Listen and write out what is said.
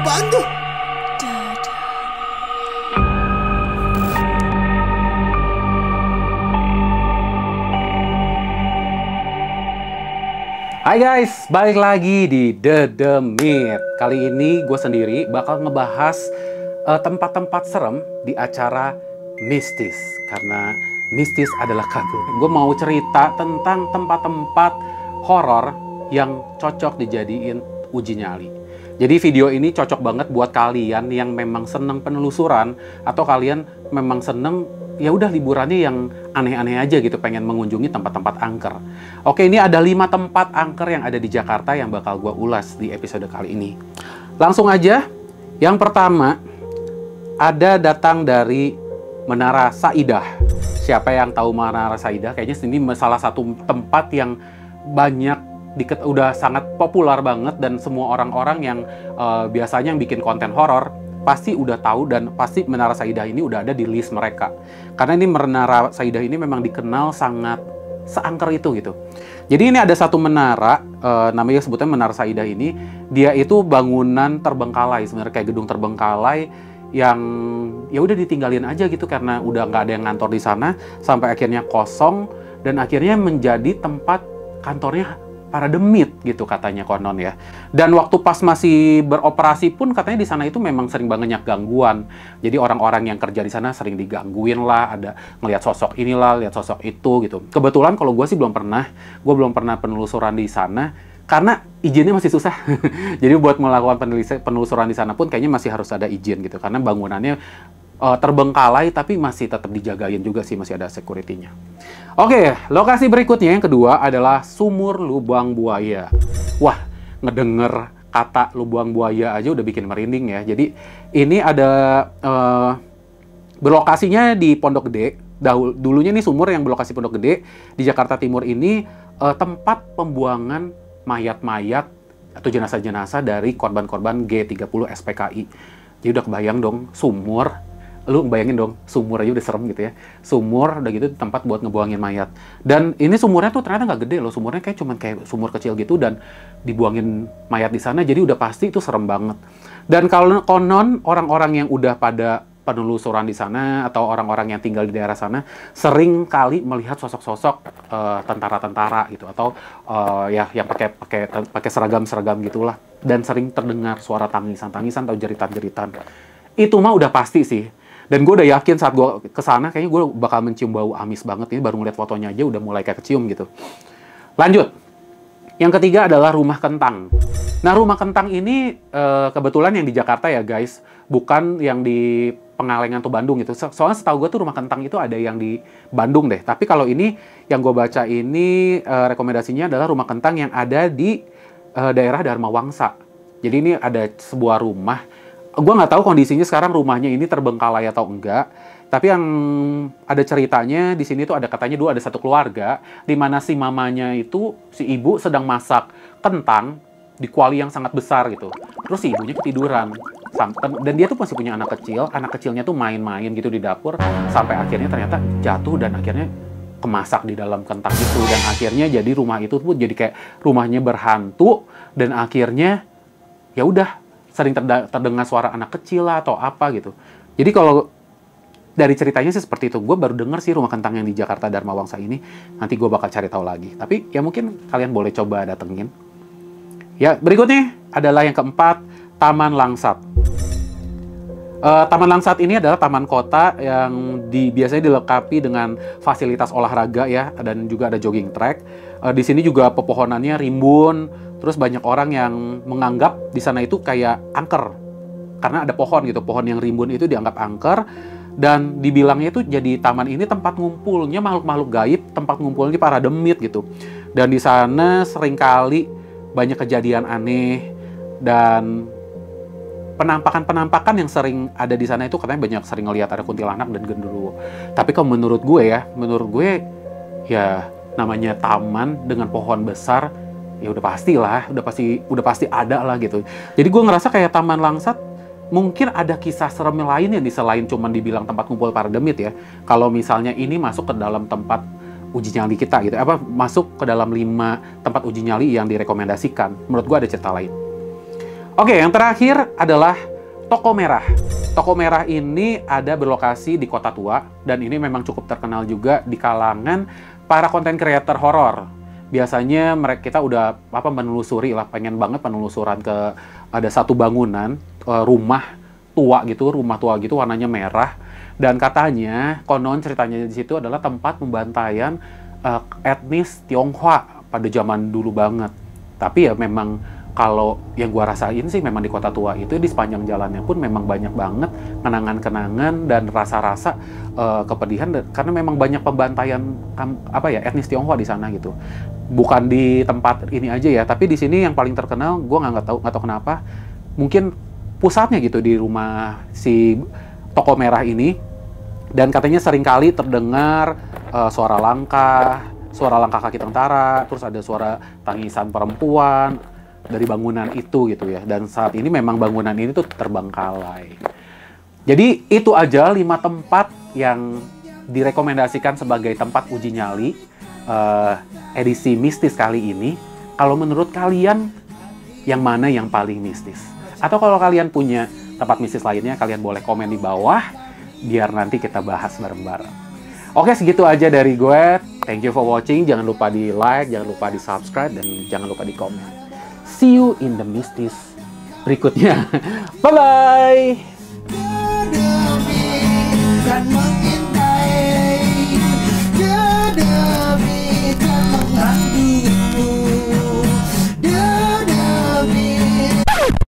Apaan tuh? Hai guys, balik lagi di The Demit. Kali ini gue sendiri bakal ngebahas tempat-tempat serem di acara mistis. Karena mistis adalah kabur. Gue mau cerita tentang tempat-tempat horor yang cocok dijadiin uji nyali. Jadi video ini cocok banget buat kalian yang memang seneng penelusuran atau kalian memang seneng ya udah liburannya yang aneh-aneh aja gitu, pengen mengunjungi tempat-tempat angker. Oke, ini ada 5 tempat angker yang ada di Jakarta yang bakal gue ulas di episode kali ini. Langsung aja, yang pertama ada datang dari Menara Saidah. Siapa yang tahu Menara Saidah? Kayaknya ini salah satu tempat yang banyak udah sangat populer banget dan semua orang-orang yang biasanya yang bikin konten horor pasti udah tahu dan pasti Menara Saidah ini udah ada di list mereka. Karena ini Menara Saidah ini memang dikenal sangat seangker itu gitu. Jadi ini ada satu menara, namanya sebutnya Menara Saidah ini, dia itu bangunan terbengkalai, sebenarnya kayak gedung terbengkalai yang ya udah ditinggalin aja gitu karena udah nggak ada yang ngantor di sana sampai akhirnya kosong dan akhirnya menjadi tempat kantornya para demit gitu katanya konon ya. Dan waktu pas masih beroperasi pun katanya di sana itu memang sering banget gangguan. Jadi orang-orang yang kerja di sana sering digangguin lah, ada ngelihat sosok inilah, lihat sosok itu gitu. Kebetulan kalau gue sih belum pernah penelusuran di sana karena izinnya masih susah. Jadi buat melakukan penelusuran di sana pun kayaknya masih harus ada izin gitu karena bangunannya terbengkalai tapi masih tetap dijagain juga sih, masih ada security-nya. Oke, lokasi berikutnya yang kedua adalah Sumur Lubang Buaya. Wah, ngedenger kata lubang buaya aja udah bikin merinding ya. Jadi ini ada berlokasinya di Pondok Gede. Dulunya nih sumur yang berlokasi Pondok Gede di Jakarta Timur ini tempat pembuangan mayat-mayat atau jenazah-jenazah dari korban-korban G30 SPKI. Jadi udah kebayang dong sumur. Lu bayangin dong, sumur aja udah serem gitu ya. Sumur, udah gitu tempat buat ngebuangin mayat. Dan ini sumurnya tuh ternyata nggak gede loh. Sumurnya kayak cuman kayak sumur kecil gitu dan dibuangin mayat di sana. Jadi udah pasti itu serem banget. Dan kalau konon orang-orang yang udah pada penelusuran di sana atau orang-orang yang tinggal di daerah sana sering kali melihat sosok-sosok tentara-tentara gitu atau ya yang pakai seragam-seragam gitulah. Dan sering terdengar suara tangisan-tangisan atau jeritan-jeritan. Itu mah udah pasti sih. Dan gue udah yakin saat gue kesana, kayaknya gue bakal mencium bau amis banget. Ini baru ngeliat fotonya aja udah mulai kayak kecium gitu. Lanjut. Yang ketiga adalah Rumah Kentang. Nah, Rumah Kentang ini kebetulan yang di Jakarta ya guys. Bukan yang di Pengalengan atau Bandung gitu. Soalnya setahu gue tuh Rumah Kentang itu ada yang di Bandung deh. Tapi kalau ini, yang gue baca ini rekomendasinya adalah Rumah Kentang yang ada di daerah Dharma Wangsa. Jadi ini ada sebuah rumah. Gue nggak tahu kondisinya sekarang rumahnya ini terbengkalai atau enggak. Tapi yang ada ceritanya di sini tuh ada katanya dulu ada satu keluarga di mana si mamanya itu, si ibu sedang masak kentang di kuali yang sangat besar gitu. Terus si ibunya ketiduran. Dan dia tuh masih punya anak kecil. Anak kecilnya tuh main-main gitu di dapur. Sampai akhirnya ternyata jatuh dan akhirnya kemasak di dalam kentang itu. Dan akhirnya jadi rumah itu pun jadi kayak rumahnya berhantu. Dan akhirnya ya udah sering terdengar suara anak kecil lah atau apa gitu. Jadi kalau dari ceritanya sih seperti itu. Gue baru denger sih Rumah Kentang yang di Jakarta Dharma Wangsa ini. Nanti gue bakal cari tahu lagi. Tapi ya mungkin kalian boleh coba datengin. Ya, berikutnya adalah yang keempat, Taman Langsat. Taman Langsat ini adalah taman kota yang biasanya dilengkapi dengan fasilitas olahraga ya, dan juga ada jogging track. Di sini juga pepohonannya rimbun, terus banyak orang yang menganggap di sana itu kayak angker. Karena ada pohon gitu, pohon yang rimbun itu dianggap angker, dan dibilangnya itu jadi taman ini tempat ngumpulnya makhluk-makhluk gaib, tempat ngumpulnya para demit gitu. Dan di sana seringkali banyak kejadian aneh, dan penampakan-penampakan yang sering ada di sana itu katanya banyak sering ngelihat ada kuntilanak dan genderuwo. Tapi kalau menurut gue ya namanya taman dengan pohon besar, ya udah pastilah, udah pasti ada lah gitu. Jadi gue ngerasa kayak Taman Langsat mungkin ada kisah serem lain yang selain cuman dibilang tempat kumpul para demit ya. Kalau misalnya ini masuk ke dalam tempat uji nyali kita gitu, masuk ke dalam 5 tempat uji nyali yang direkomendasikan. Menurut gue ada cerita lain. Oke, yang terakhir adalah Toko Merah. Toko Merah ini ada berlokasi di Kota Tua, dan ini memang cukup terkenal juga di kalangan para konten creator horor. Biasanya kita udah menelusuri lah, pengen banget penelusuran ke ada satu bangunan rumah tua gitu warnanya merah, dan katanya konon ceritanya di situ adalah tempat pembantaian etnis Tionghoa pada zaman dulu banget. Tapi ya memang kalau yang gua rasain sih memang di Kota Tua itu di sepanjang jalannya pun memang banyak banget kenangan-kenangan dan rasa-rasa kepedihan, karena memang banyak pembantaian etnis Tionghoa di sana gitu. Bukan di tempat ini aja ya, tapi di sini yang paling terkenal gua nggak tahu kenapa, mungkin pusatnya gitu di rumah si Toko Merah ini, dan katanya seringkali terdengar suara langkah kaki tentara, terus ada suara tangisan perempuan dari bangunan itu gitu ya. Dan saat ini memang bangunan ini tuh terbengkalai. Jadi itu aja 5 tempat yang direkomendasikan sebagai tempat uji nyali edisi mistis kali ini. Kalau menurut kalian yang mana yang paling mistis? Atau kalau kalian punya tempat mistis lainnya, kalian boleh komen di bawah biar nanti kita bahas bareng-bareng. Oke, segitu aja dari gue. Thank you for watching. Jangan lupa di like, jangan lupa di subscribe, dan jangan lupa di komen. See you in the mistis berikutnya. Bye-bye!